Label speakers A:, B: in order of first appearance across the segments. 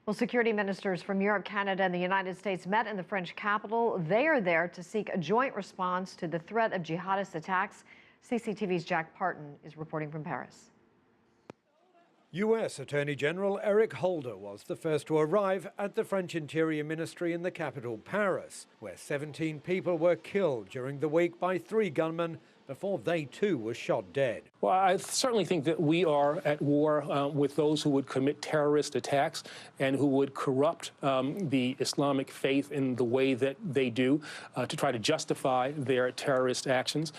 A: Well, security ministers from Europe, Canada, and the United States met in the French capital. They are there to seek a joint response to the threat of jihadist attacks. CCTV's Jack Barton is reporting from Paris.
B: U.S. Attorney General Eric Holder was the first to arrive at the French Interior Ministry in the capital, Paris, where 17 people were killed during the week by 3 gunmen before they too were shot dead.
C: Well, I certainly think that we are at war with those who would commit terrorist attacks and who would corrupt the Islamic faith in the way that they do to try to justify their terrorist actions.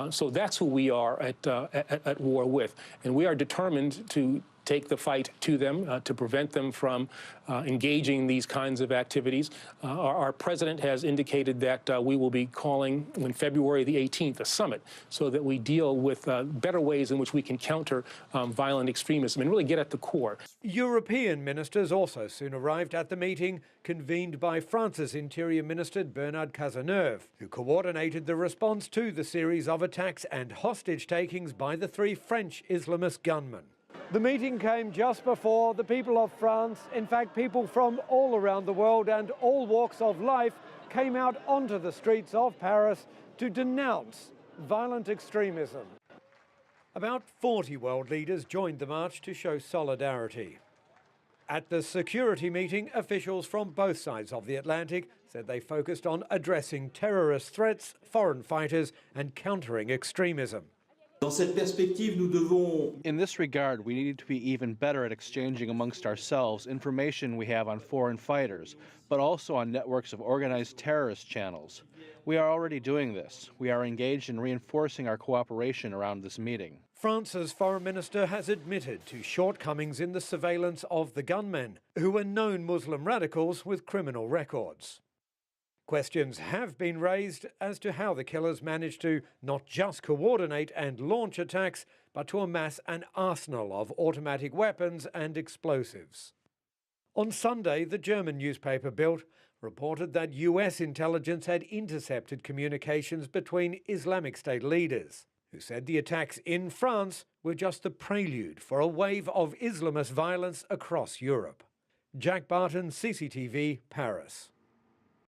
C: So that's who we are at war with. And we are determined to take the fight to them, to prevent them from engaging in these kinds of activities. Our president has indicated that we will be calling on February the 18th a summit so that we deal with better ways in which we can counter violent extremism and really get at the core.
B: European ministers also soon arrived at the meeting convened by France's Interior Minister Bernard Cazeneuve, who coordinated the response to the series of attacks and hostage takings by the 3 French Islamist gunmen. The meeting came just before the people of France, in fact people from all around the world and all walks of life, came out onto the streets of Paris to denounce violent extremism. About 40 world leaders joined the march to show solidarity. At the security meeting, officials from both sides of the Atlantic said they focused on addressing terrorist threats, foreign fighters and countering extremism.
D: In this regard, we need to be even better at exchanging amongst ourselves information we have on foreign fighters, but also on networks of organized terrorist channels. We are already doing this. We are engaged in reinforcing our cooperation around this meeting.
B: France's foreign minister has admitted to shortcomings in the surveillance of the gunmen, who were known Muslim radicals with criminal records. Questions have been raised as to how the killers managed to not just coordinate and launch attacks, but to amass an arsenal of automatic weapons and explosives. On Sunday, the German newspaper Bild reported that US intelligence had intercepted communications between Islamic State leaders, who said the attacks in France were just the prelude for a wave of Islamist violence across Europe. Jack Barton, CCTV, Paris.